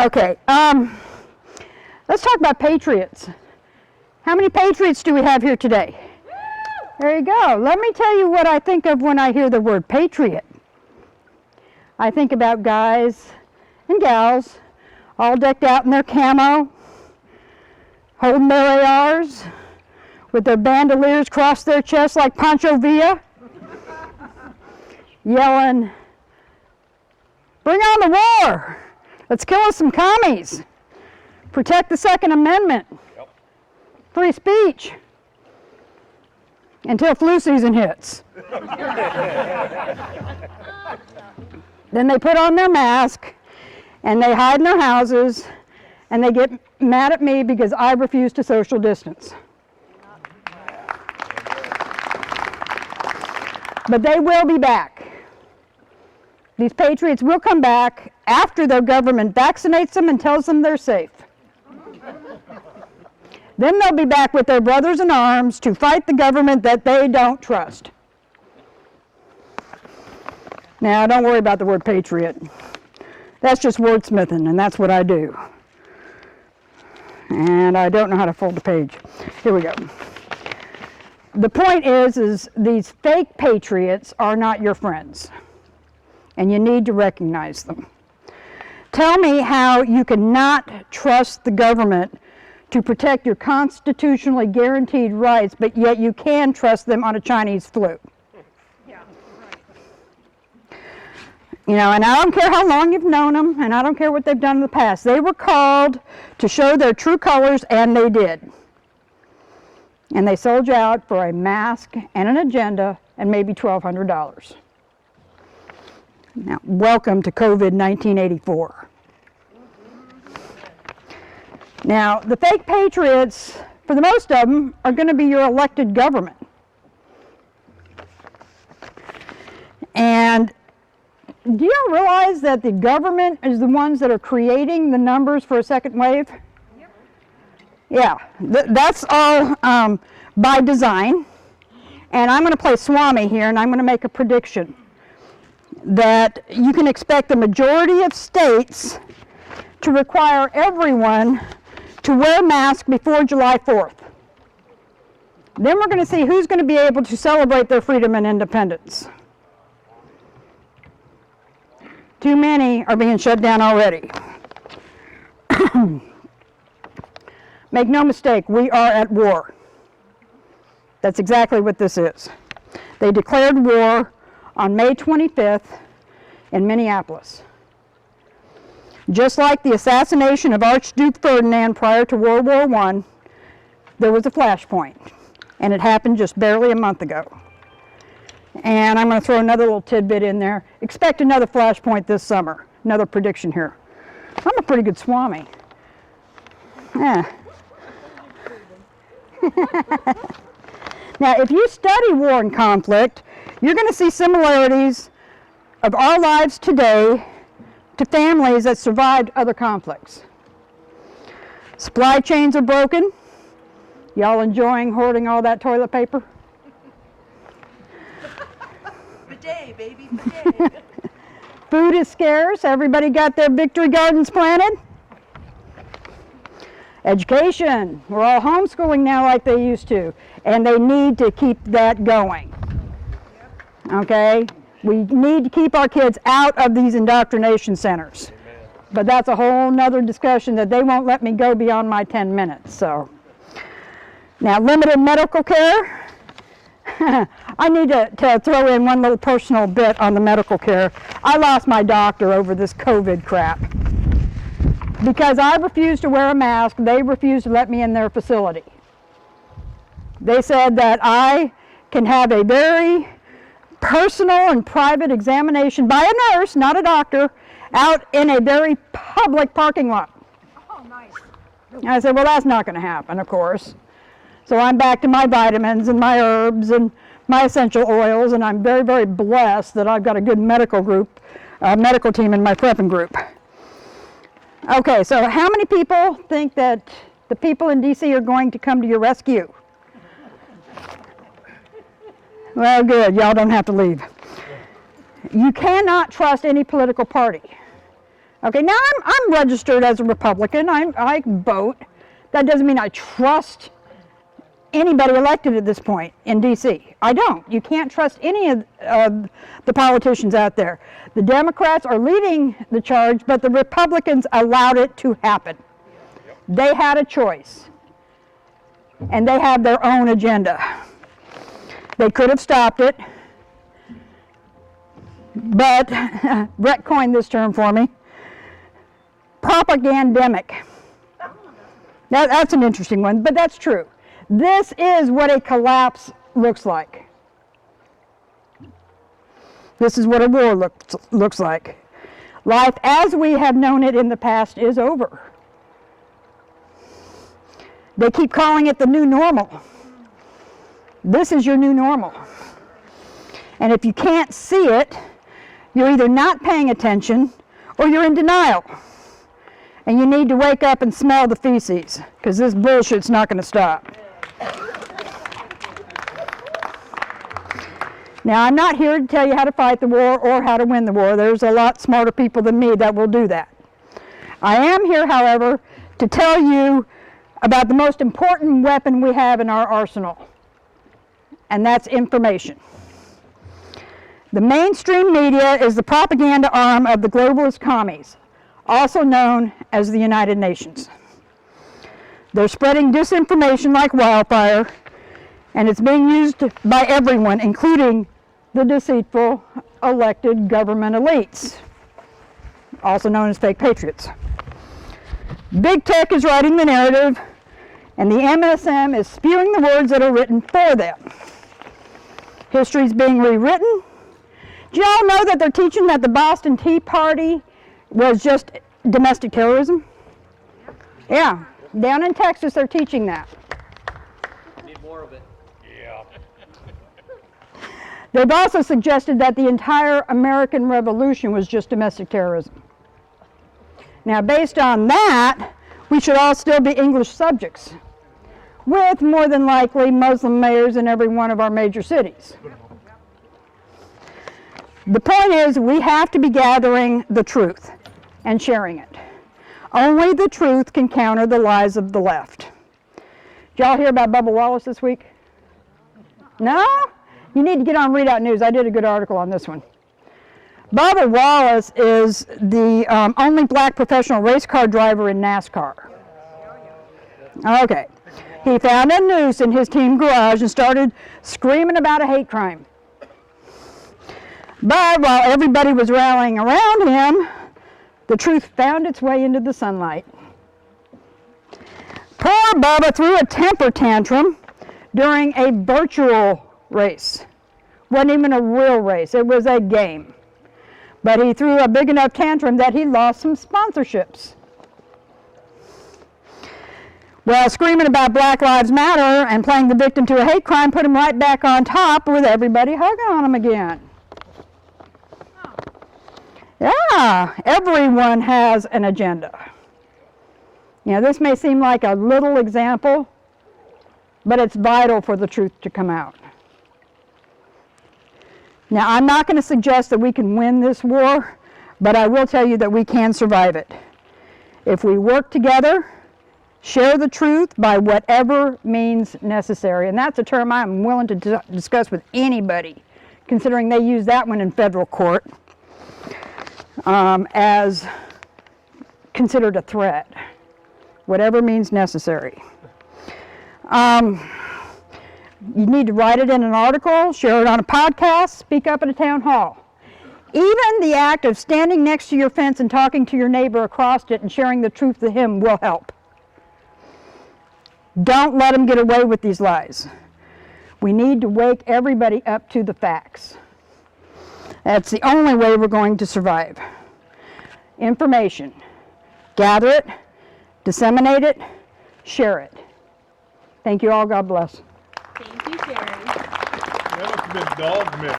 Okay, let's talk about Patriots. How many Patriots do we have here today? There you go. Let me tell you what I think of when I hear the word Patriot. I think about guys and gals all decked out in their camo, holding their ARs, with their bandoliers across their chests like Pancho Villa, yelling, "Bring on the war! Let's kill us some commies! Protect the Second Amendment! Yep. Free speech!" Until flu season hits. Then they put on their mask and they hide in their houses and they get mad at me because I refuse to social distance. But they will be back. These Patriots will come back after their government vaccinates them and tells them they're safe. Then they'll be back with their brothers in arms to fight the government that they don't trust. Now, don't worry about the word patriot. That's just wordsmithing, and that's what I do. And I don't know how to fold the page. Here we go. The point is these fake patriots are not your friends, and you need to recognize them. Tell me how you cannot trust the government to protect your constitutionally guaranteed rights, but yet you can trust them on a Chinese flu. Yeah, right. You know, and I don't care how long you've known them, and I don't care what they've done in the past. They were called to show their true colors, and they did. And they sold you out for a mask and an agenda and maybe $1,200. Now, welcome to COVID 1984. Now, the fake patriots, for the most of them, are going to be your elected government. And do you all realize that the government is the ones that are creating the numbers for a second wave? Yep. Yeah, that's all by design. And I'm going to play Swami here, and I'm going to make a prediction that you can expect the majority of states to require everyone to wear a mask before July 4th. Then we're going to see who's going to be able to celebrate their freedom and independence. Too many are being shut down already. Make no mistake, we are at war. That's exactly what this is. They declared war on May 25th in Minneapolis. Just like the assassination of Archduke Ferdinand prior to World War I, there was a flashpoint, and it happened just barely a month ago. And I'm going to throw another little tidbit in there. Expect another flashpoint this summer. Another prediction here. I'm a pretty good Swami. Yeah. Now, if you study war and conflict, you're going to see similarities of our lives today to families that survived other conflicts. Supply chains are broken. Y'all enjoying hoarding all that toilet paper? Bidet, baby, bidet. Food is scarce. Everybody got their victory gardens planted. Education. We're all homeschooling now like they used to, and they need to keep that going. Okay? We need to keep our kids out of these indoctrination centers. Amen. But that's a whole nother discussion that they won't let me go beyond my 10 minutes. So, now limited medical care. I need to throw in one little personal bit on the medical care. I lost my doctor over this COVID crap. Because I refused to wear a mask, they refused to let me in their facility. They said that I can have a very personal and private examination by a nurse, not a doctor, out in a very public parking lot. Oh, nice. And I said, well, that's not going to happen, of course. So I'm back to my vitamins and my herbs and my essential oils, and I'm very, very blessed that I've got a good medical team in my prepping group. Okay, so how many people think that the people in D.C. are going to come to your rescue? Well, good. Y'all don't have to leave. You cannot trust any political party. Okay, now I'm registered as a Republican. I vote. That doesn't mean I trust anybody elected at this point in D.C. I don't. You can't trust any of the politicians out there. The Democrats are leading the charge, but the Republicans allowed it to happen. They had a choice, and they have their own agenda. They could have stopped it, but Brett coined this term for me, propagandemic. That's an interesting one, but that's true. This is what a collapse looks like. This is what a war looks like. Life as we have known it in the past is over. They keep calling it the new normal. This is your new normal. And if you can't see it, you're either not paying attention or you're in denial. And you need to wake up and smell the feces, because this bullshit's not going to stop. Now, I'm not here to tell you how to fight the war or how to win the war. There's a lot smarter people than me that will do that. I am here, however, to tell you about the most important weapon we have in our arsenal, and that's information. The mainstream media is the propaganda arm of the globalist commies, also known as the United Nations. They're spreading disinformation like wildfire, and it's being used by everyone, including the deceitful elected government elites, also known as fake patriots. Big tech is writing the narrative, and the MSM is spewing the words that are written for them. History's being rewritten. Do y'all know that they're teaching that the Boston Tea Party was just domestic terrorism? Yeah, down in Texas they're teaching that. Need more of it. Yeah. They've also suggested that the entire American Revolution was just domestic terrorism. Now, based on that, we should all still be English subjects, with more than likely Muslim mayors in every one of our major cities. The point is, we have to be gathering the truth and sharing it. Only the truth can counter the lies of the left. Did y'all hear about Bubba Wallace this week? No? You need to get on Redoubt News. I did a good article on this one. Bubba Wallace is the only black professional race car driver in NASCAR. Okay. He found a noose in his team garage and started screaming about a hate crime. But while everybody was rallying around him, the truth found its way into the sunlight. Poor Bubba threw a temper tantrum during a virtual race. Wasn't even a real race, it was a game. But he threw a big enough tantrum that he lost some sponsorships. Well, screaming about Black Lives Matter and playing the victim to a hate crime put him right back on top with everybody hugging on him again. Yeah, everyone has an agenda. Now, this may seem like a little example, but it's vital for the truth to come out. Now, I'm not going to suggest that we can win this war, but I will tell you that we can survive it. If we work together, share the truth by whatever means necessary. And that's a term I'm willing to discuss with anybody, considering they use that one in federal court as considered a threat. Whatever means necessary. You need to write it in an article, share it on a podcast, speak up at a town hall. Even the act of standing next to your fence and talking to your neighbor across it and sharing the truth to him will help. Don't let them get away with these lies. We need to wake everybody up to the facts. That's the only way we're going to survive. Information. Gather it, disseminate it, share it. Thank you all. God bless. Thank you, Sherry. That must have been dog meat.